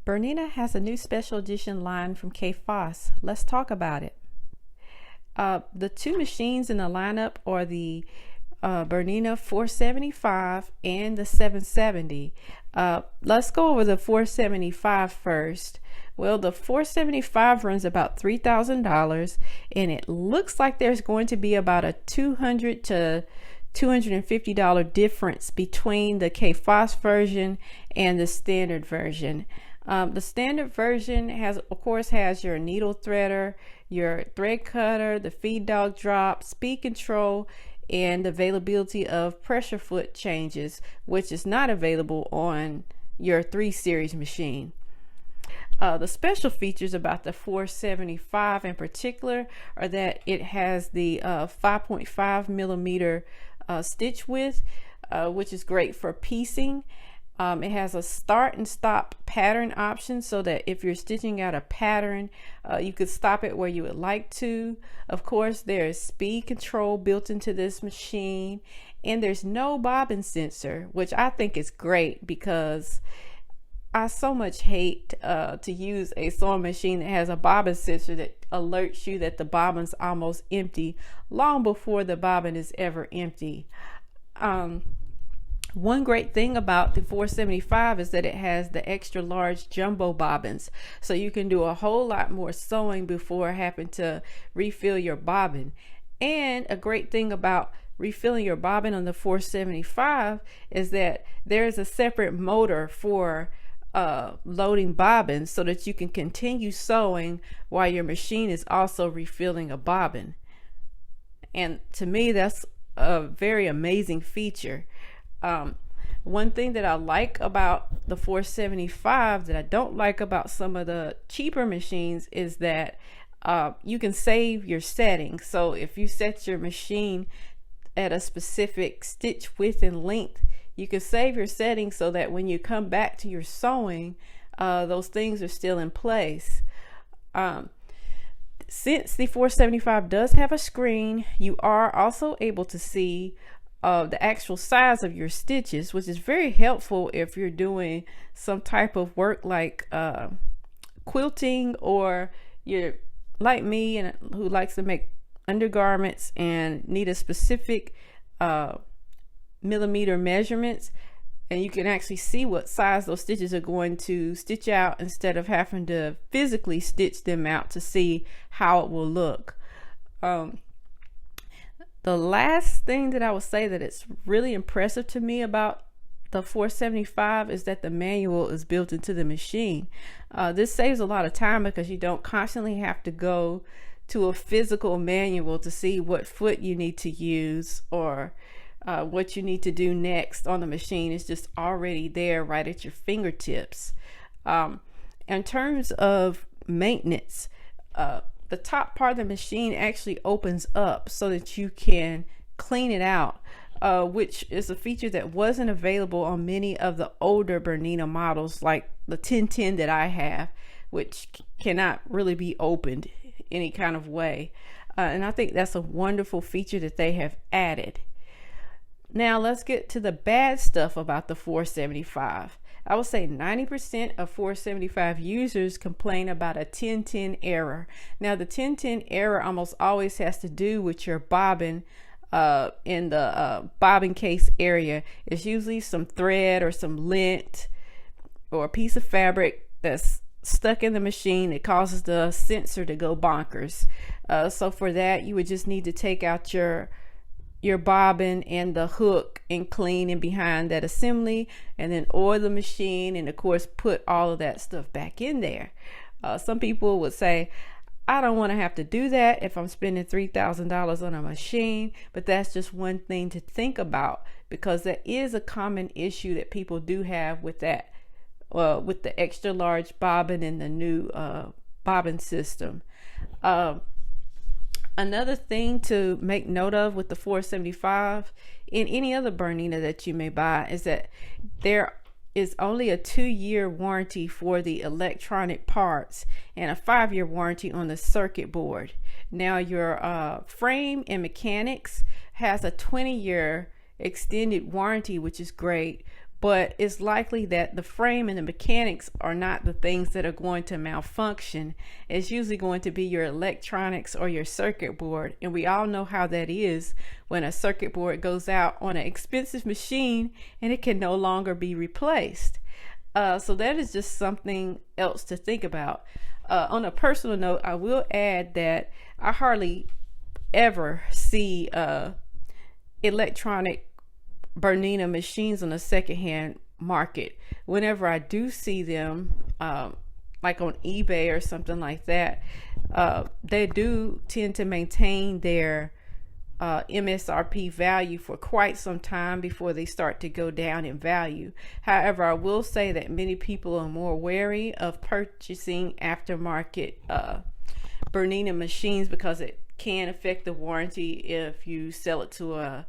Bernina has a new special edition line from Kaffe. Let's talk about it. The two machines in the lineup are the Bernina 475 and the 770. Let's go over the 475 first. Well, the 475 runs about $3,000, and it looks like there's going to be about a $200 to $250 difference between the Kaffe version and the standard version. The standard version of course has your needle threader, your thread cutter, the feed dog drop, speed control, and availability of pressure foot changes, which is not available on your 3 series machine. The special features about the 475 in particular are that it has the 5.5 millimeter stitch width, which is great for piecing. It has a start and stop pattern option, so that if you're stitching out a pattern, you could stop it where you would like to. Of course, there is speed control built into this machine, and there's no bobbin sensor, which I think is great because I so much hate to use a sewing machine that has a bobbin sensor that alerts you that the bobbin's almost empty long before the bobbin is ever empty. One great thing about the 475 is that it has the extra large jumbo bobbins, so you can do a whole lot more sewing before having to refill your bobbin. And a great thing about refilling your bobbin on the 475 is that there's a separate motor for loading bobbins, so that you can continue sewing while your machine is also refilling a bobbin. And to me, that's a very amazing feature. One thing that I like about the 475 that I don't like about some of the cheaper machines is that you can save your settings. So if you set your machine at a specific stitch width and length, you can save your settings so that when you come back to your sewing, those things are still in place. Since the 475 does have a screen, you are also able to see the actual size of your stitches, which is very helpful if you're doing some type of work like quilting, or you're like me and who likes to make undergarments and need a specific millimeter measurements, and you can actually see what size those stitches are going to stitch out instead of having to physically stitch them out to see how it will look. The last thing that I would say that it's really impressive to me about the 475 is that the manual is built into the machine. This saves a lot of time because you don't constantly have to go to a physical manual to see what foot you need to use or what you need to do next on the machine. Is just already there right at your fingertips. In terms of maintenance, the top part of the machine actually opens up so that you can clean it out, which is a feature that wasn't available on many of the older Bernina models, like the 1010 that I have, which cannot really be opened any kind of way. And I think that's a wonderful feature that they have added. Now let's get to the bad stuff about the 475. I would say 90% of 475 users complain about a 1010 error. Now the 1010 error almost always has to do with your bobbin in the bobbin case area. It's usually some thread or some lint or a piece of fabric that's stuck in the machine that causes the sensor to go bonkers. So for that, you would just need to take out your bobbin and the hook and clean in behind that assembly, and then oil the machine, and of course put all of that stuff back in there. Some people would say, I don't want to have to do that if I'm spending $3,000 on a machine, but that's just one thing to think about, because that is a common issue that people do have with that, with the extra large bobbin and the new bobbin system. Another thing to make note of with the 475 and any other Bernina that you may buy is that there is only a 2-year warranty for the electronic parts and a 5-year warranty on the circuit board. Now your frame and mechanics has a 20-year extended warranty, which is great, but it's likely that the frame and the mechanics are not the things that are going to malfunction. It's usually going to be your electronics or your circuit board, and we all know how that is when a circuit board goes out on an expensive machine and it can no longer be replaced. So that is just something else to think about. On a personal note, I will add that I hardly ever see electronic Bernina machines on the secondhand market. Whenever I do see them, like on eBay or something like that, they do tend to maintain their MSRP value for quite some time before they start to go down in value. However, I will say that many people are more wary of purchasing aftermarket Bernina machines because it can affect the warranty if you sell it to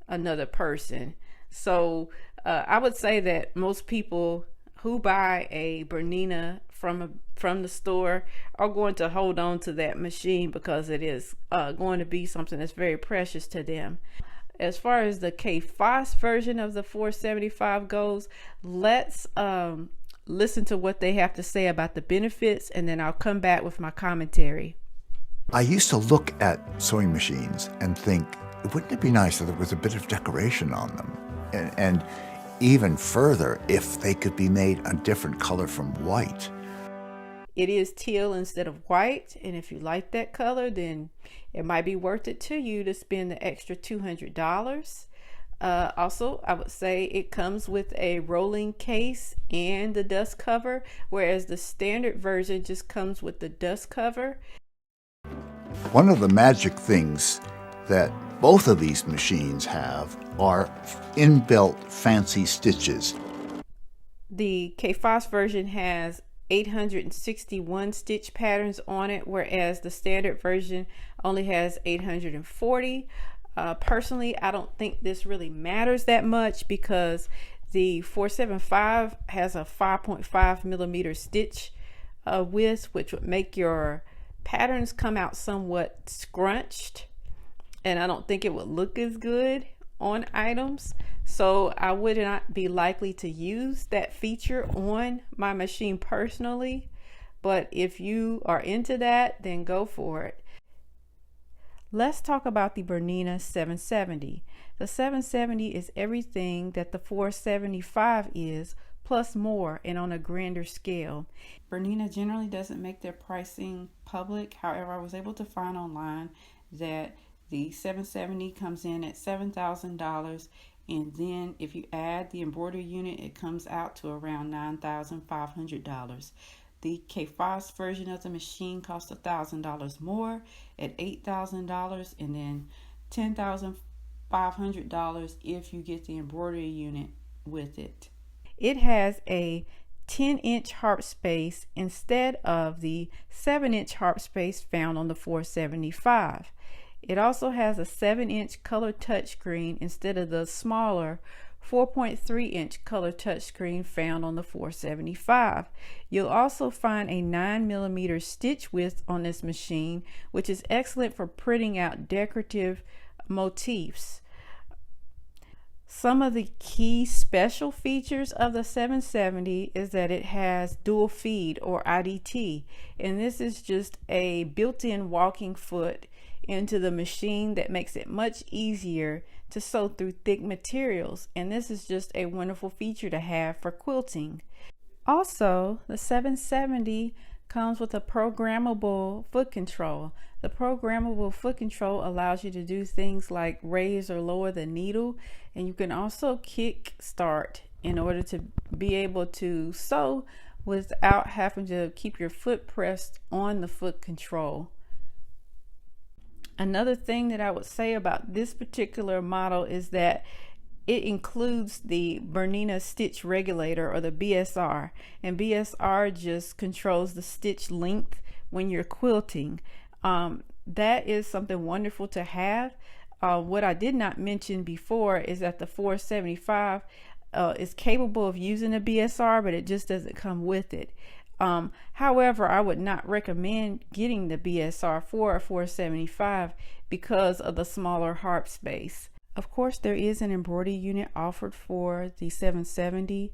another person. So I would say that most people who buy a Bernina from the store are going to hold on to that machine because it is going to be something that's very precious to them. As far as the Kaffe version of the 475 goes, let's listen to what they have to say about the benefits, and then I'll come back with my commentary. I used to look at sewing machines and think, wouldn't it be nice if there was a bit of decoration on them? And even further, if they could be made a different color from white. It is teal instead of white, and if you like that color, then it might be worth it to you to spend the extra $200. Also, I would say it comes with a rolling case and the dust cover, whereas the standard version just comes with the dust cover. One of the magic things that both of these machines have are inbuilt fancy stitches. The Kaffe version has 861 stitch patterns on it, whereas the standard version only has 840. Personally, I don't think this really matters that much because the 475 has a 5.5 millimeter stitch width, which would make your patterns come out somewhat scrunched, and I don't think it would look as good on items. So I would not be likely to use that feature on my machine personally, but if you are into that, then go for it. Let's talk about the Bernina 770. The 770 is everything that the 475 is, plus more, and on a grander scale. Bernina generally doesn't make their pricing public. However, I was able to find online that the 770 comes in at $7,000, and then if you add the embroidery unit, it comes out to around $9,500. The Kaffe version of the machine costs $1,000 more at $8,000, and then $10,500 if you get the embroidery unit with it. It has a 10-inch harp space instead of the 7-inch harp space found on the 475. It also has a 7-inch color touchscreen instead of the smaller 4.3-inch color touchscreen found on the 475. You'll also find a 9mm stitch width on this machine, which is excellent for printing out decorative motifs. Some of the key special features of the 770 is that it has dual feed or IDT, and this is just a built-in walking foot into the machine that makes it much easier to sew through thick materials, and this is just a wonderful feature to have for quilting. Also, the 770 comes with a programmable foot control. The programmable foot control allows you to do things like raise or lower the needle, and you can also kick start in order to be able to sew without having to keep your foot pressed on the foot control. Another thing that I would say about this particular model is that it includes the Bernina stitch regulator, or the BSR, and BSR just controls the stitch length when you're quilting. That is something wonderful to have. What I did not mention before is that the 475 is capable of using a BSR, but it just doesn't come with it. However, I would not recommend getting the BSR for a 475 because of the smaller harp space. Of course, there is an embroidery unit offered for the 770.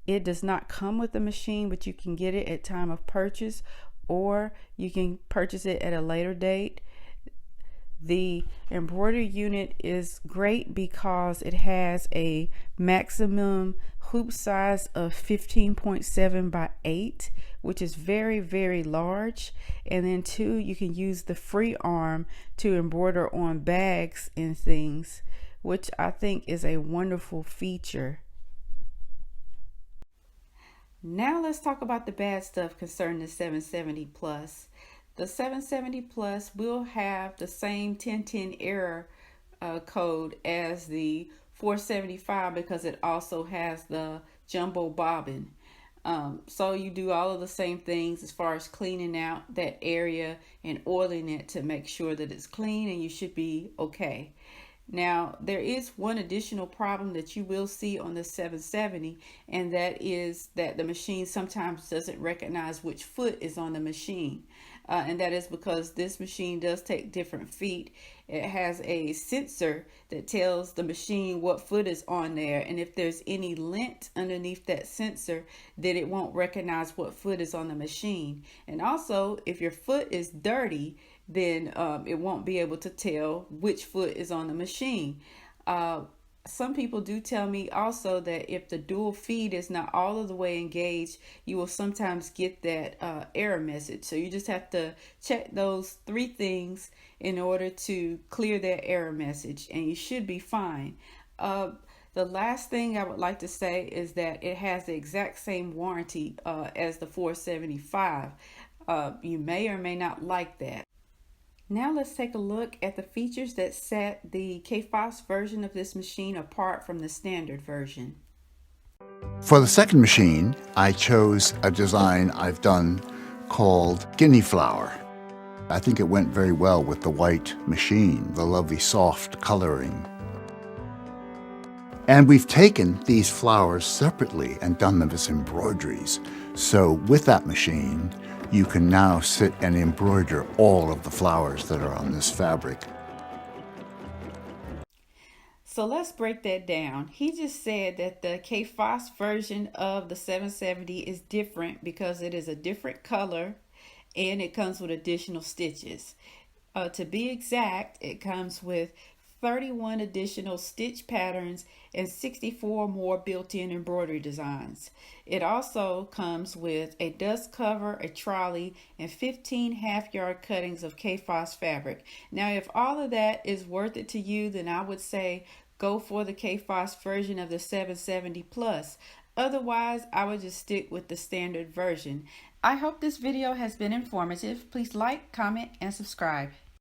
It does not come with the machine, but you can get it at time of purchase, or you can purchase it at a later date. The embroidery unit is great because it has a maximum hoop size of 15.7 by 8, which is very, very large. And then two, you can use the free arm to embroider on bags and things, which I think is a wonderful feature. Now let's talk about the bad stuff concerning the 770 Plus. The 770 Plus will have the same 1010 error code as the 475 because it also has the jumbo bobbin. So you do all of the same things as far as cleaning out that area and oiling it to make sure that it's clean, and you should be okay. Now, there is one additional problem that you will see on the 770, and that is that the machine sometimes doesn't recognize which foot is on the machine. And that is because this machine does take different feet. It has a sensor that tells the machine what foot is on there, and if there's any lint underneath that sensor, then it won't recognize what foot is on the machine. And also, if your foot is dirty, then it won't be able to tell which foot is on the machine. Some people do tell me also that if the dual feed is not all of the way engaged, you will sometimes get that error message. So you just have to check those 3 things in order to clear that error message, and you should be fine. The last thing I would like to say is that it has the exact same warranty as the 475. You may or may not like that. Now let's take a look at the features that set the Kaffe version of this machine apart from the standard version. For the second machine, I chose a design I've done called Guinea Flower. I think it went very well with the white machine, the lovely soft coloring. And we've taken these flowers separately and done them as embroideries. So with that machine, you can now sit and embroider all of the flowers that are on this fabric. So let's break that down. He just said that the Kaffe version of the 770 is different because it is a different color and it comes with additional stitches. To be exact, it comes with 31 additional stitch patterns and 64 more built-in embroidery designs. It also comes with a dust cover, a trolley, and 15 half-yard cuttings of Kaffe fabric. Now, if all of that is worth it to you, then I would say go for the Kaffe version of the 770 Plus. Otherwise, I would just stick with the standard version. I hope this video has been informative. Please like, comment, and subscribe.